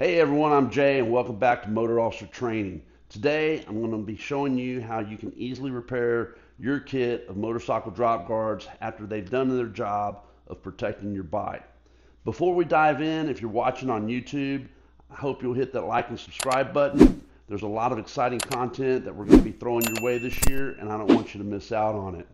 Hey everyone, I'm Jay and welcome back to Motor Officer Training. Today I'm going to be showing you how you can easily repair your kit of motorcycle drop guards after they've done their job of protecting your bike. Before we dive in, if you're watching on YouTube, I hope you'll hit that like and subscribe button. There's a lot of exciting content that we're going to be throwing your way this year and I don't want you to miss out on it.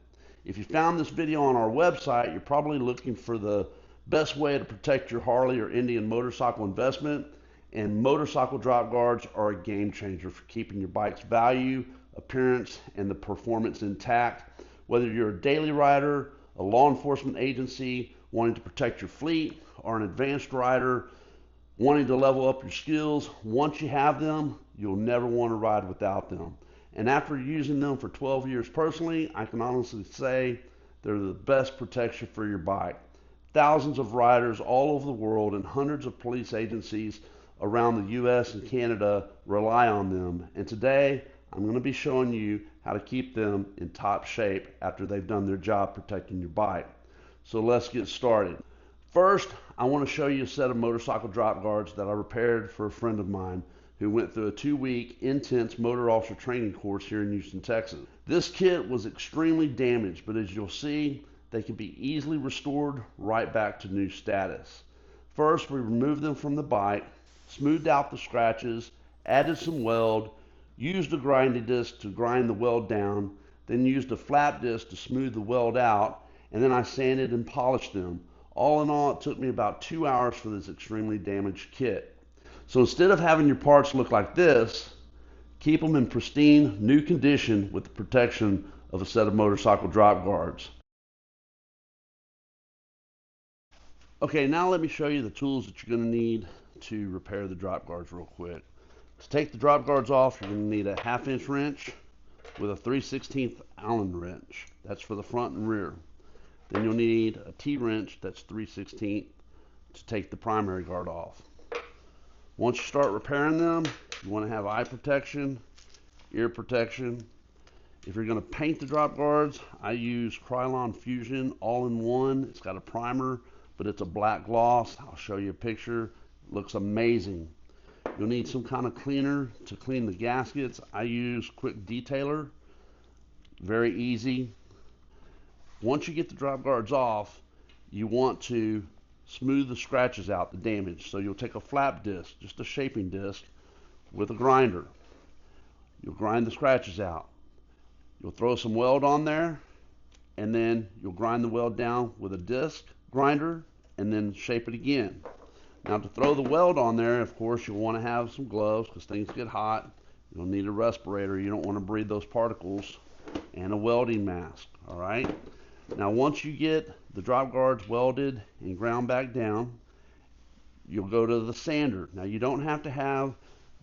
If you found this video on our website, you're probably looking for the best way to protect your Harley or Indian motorcycle investment. And motorcycle drop guards are a game changer for keeping your bike's value, appearance, and the performance intact. Whether you're a daily rider, a law enforcement agency wanting to protect your fleet, or an advanced rider wanting to level up your skills, once you have them, you'll never want to ride without them. And after using them for 12 years personally, I can honestly say they're the best protection for your bike. Thousands of riders all over the world and hundreds of police agencies around the US and Canada rely on them, and today I'm going to be showing you how to keep them in top shape after they've done their job protecting your bike. So let's get started. First, I want to show you a set of motorcycle drop guards that I repaired for a friend of mine who went through a 2-week intense motor officer training course here in Houston, Texas. This kit was extremely damaged, but as you'll see, they can be easily restored right back to new status. First, we removed them from the bike, smoothed out the scratches, added some weld, used a grinding disc to grind the weld down, then used a flap disc to smooth the weld out, and then I sanded and polished them. All in all, it took me about 2 hours for this extremely damaged kit. So instead of having your parts look like this, keep them in pristine, new condition with the protection of a set of motorcycle drop guards. Okay, now let me show you the tools that you're going to need to repair the drop guards real quick. To take the drop guards off, you're going to need a 1/2-inch wrench with a 3/16 Allen wrench. That's for the front and rear. Then you'll need a T-wrench that's 3/16 to take the primary guard off. Once you start repairing them, you want to have eye protection, ear protection. If you're going to paint the drop guards, I use Krylon Fusion all-in-one. It's got a primer, but it's a black gloss. I'll show you a picture. Looks amazing. You'll need some kind of cleaner to clean the gaskets. I use Quick Detailer. Very easy. Once you get the drop guards off, you want to smooth the scratches out, the damage. So you'll take a flap disc, just a shaping disc, with a grinder. You'll grind the scratches out. You'll throw some weld on there, and then you'll grind the weld down with a disc grinder, and then shape it again. Now to throw the weld on there, of course, you'll want to have some gloves because things get hot. You'll need a respirator. You don't want to breathe those particles, and a welding mask, all right? Now once you get the drop guards welded and ground back down, you'll go to the sander. Now you don't have to have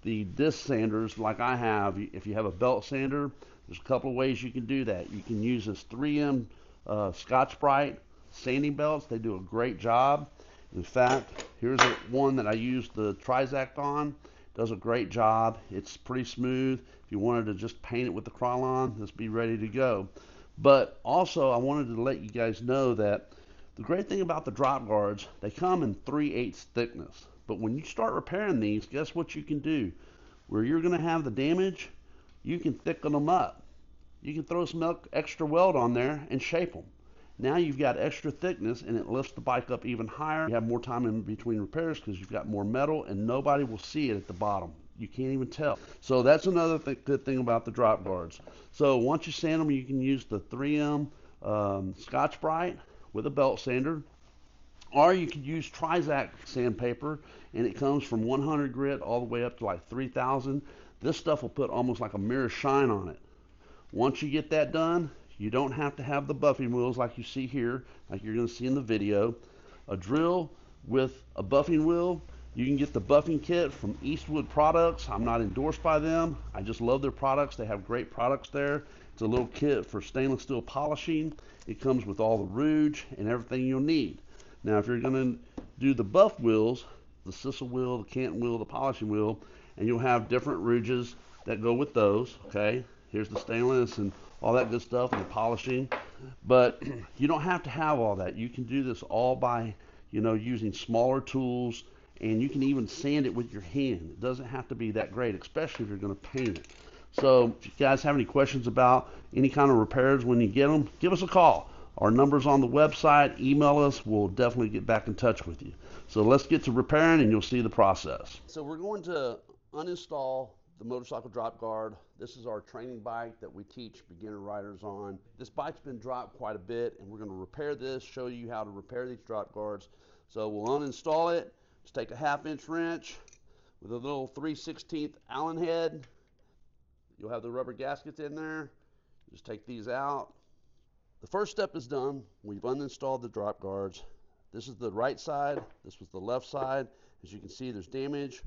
the disc sanders like I have. If you have a belt sander, there's a couple of ways you can do that. You can use this 3M Scotch-Brite sanding belts. They do a great job. In fact, here's one that I used the Trizact on. Does a great job. It's pretty smooth. If you wanted to just paint it with the Krylon, this be ready to go. But also, I wanted to let you guys know that the great thing about the drop guards, they come in 3/8 thickness. But when you start repairing these, guess what you can do? Where you're going to have the damage, you can thicken them up. You can throw some extra weld on there and shape them. Now you've got extra thickness and it lifts the bike up even higher. You have more time in between repairs because you've got more metal and nobody will see it at the bottom. You can't even tell. So that's another good thing about the drop guards. So once you sand them, you can use the 3M Scotch-Brite with a belt sander, or you could use Trizact sandpaper, and it comes from 100 grit all the way up to like 3,000. This stuff will put almost like a mirror shine on it. Once you get that done, you don't have to have the buffing wheels like you see here, like you're going to see in the video. A drill with a buffing wheel. You can get the buffing kit from Eastwood Products. I'm not endorsed by them. I just love their products. They have great products there. It's a little kit for stainless steel polishing. It comes with all the rouge and everything you'll need. Now, if you're going to do the buff wheels, the sisal wheel, the cant wheel, the polishing wheel, and you'll have different rouges that go with those, okay? Here's the stainless and all that good stuff and the polishing. But you don't have to have all that. You can do this all by, using smaller tools and you can even sand it with your hand. It doesn't have to be that great, especially if you're going to paint it. So if you guys have any questions about any kind of repairs when you get them, give us a call. Our number's on the website. Email us. We'll definitely get back in touch with you. So let's get to repairing and you'll see the process. So we're going to uninstall the motorcycle drop guard. This is our training bike that we teach beginner riders on. This bike's been dropped quite a bit, and we're going to repair this, show you how to repair these drop guards. So we'll uninstall it. Just take a 1/2 inch wrench with a little 3/16 Allen head. You'll have the rubber gaskets in there. Just take these out. The first step is done. We've uninstalled the drop guards. This is the right side. This was the left side. As you can see, there's damage.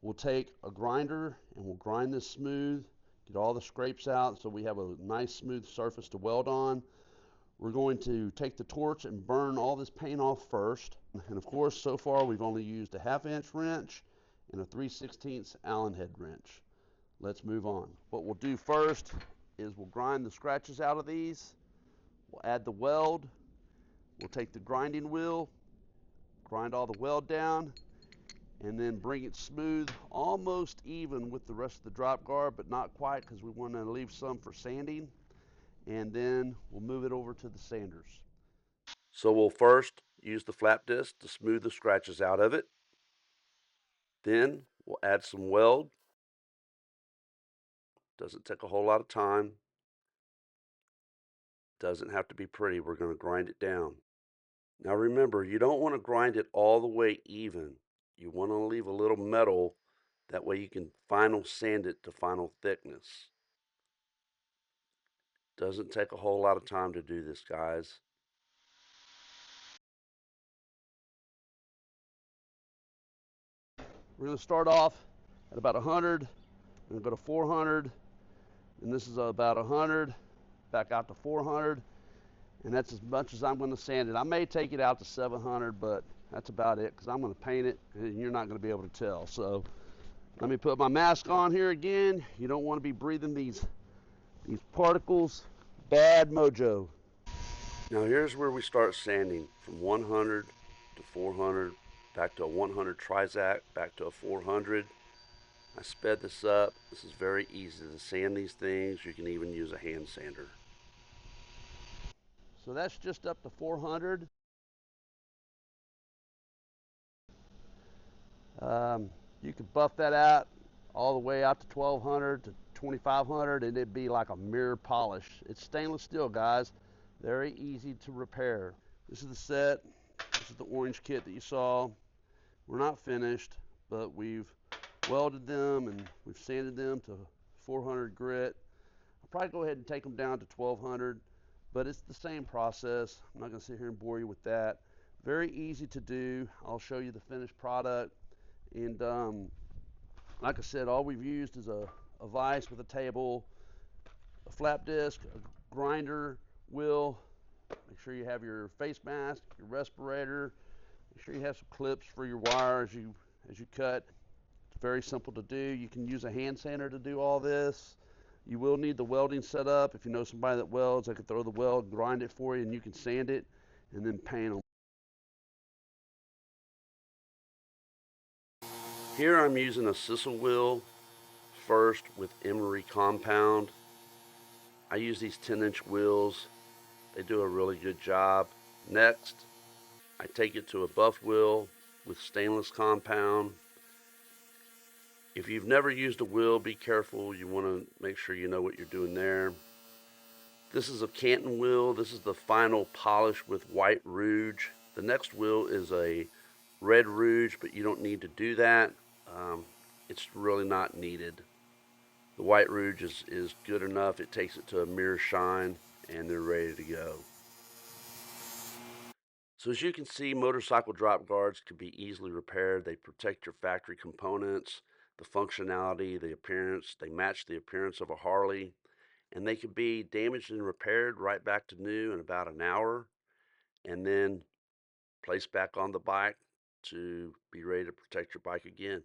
We'll take a grinder and we'll grind this smooth, get all the scrapes out so we have a nice smooth surface to weld on. We're going to take the torch and burn all this paint off first. And of course, so far we've only used a 1/2 inch wrench and a 3/16 Allen head wrench. Let's move on. What we'll do first is we'll grind the scratches out of these. We'll add the weld. We'll take the grinding wheel, grind all the weld down, and then bring it smooth, almost even with the rest of the drop guard, but not quite because we want to leave some for sanding. And then we'll move it over to the sanders. So we'll first use the flap disc to smooth the scratches out of it. Then we'll add some weld. Doesn't take a whole lot of time. Doesn't have to be pretty. We're going to grind it down. Now remember, you don't want to grind it all the way even. You want to leave a little metal. That way you can final sand it to final thickness. Doesn't take a whole lot of time to do this, guys. We're going to start off at about 100. We're going to go to 400. And this is about 100. Back out to 400. And that's as much as I'm going to sand it. I may take it out to 700, but that's about it because I'm going to paint it and you're not going to be able to tell. So let me put my mask on here again. You don't want to be breathing these particles. Bad mojo. Now here's where we start sanding from 100 to 400, back to a 100 Trizac, back to a 400. I sped this up. This is very easy to sand these things. You can even use a hand sander. So that's just up to 400. You could buff that out all the way out to 1200 to 2500 and it'd be like a mirror polish. It's stainless steel, guys. Very easy to repair. This is the set. This is the orange kit that you saw. We're not finished, but we've welded them and we've sanded them to 400 grit. I'll probably go ahead and take them down to 1200, but it's the same process. I'm not going to sit here and bore you with that. Very easy to do. I'll show you the finished product. And like I said, all we've used is a vise with a table, a flap disc, a grinder wheel. Make sure you have your face mask, your respirator. Make sure you have some clips for your wire as you cut. It's very simple to do. You can use a hand sander to do all this. You will need the welding set up. If you know somebody that welds, they can throw the weld, grind it for you, and you can sand it and then paint them. Here I'm using a sisal wheel first with emery compound. I use these 10-inch wheels. They do a really good job. Next, I take it to a buff wheel with stainless compound. If you've never used a wheel, be careful. You want to make sure you know what you're doing there. This is a Canton wheel. This is the final polish with white rouge. The next wheel is a red rouge, but you don't need to do that. It's really not needed. The white rouge is good enough. It takes it to a mirror shine and they're ready to go. So as you can see, motorcycle drop guards can be easily repaired. They protect your factory components, the functionality, the appearance. They match the appearance of a Harley, and they can be damaged and repaired right back to new in about an hour, and then placed back on the bike to be ready to protect your bike again.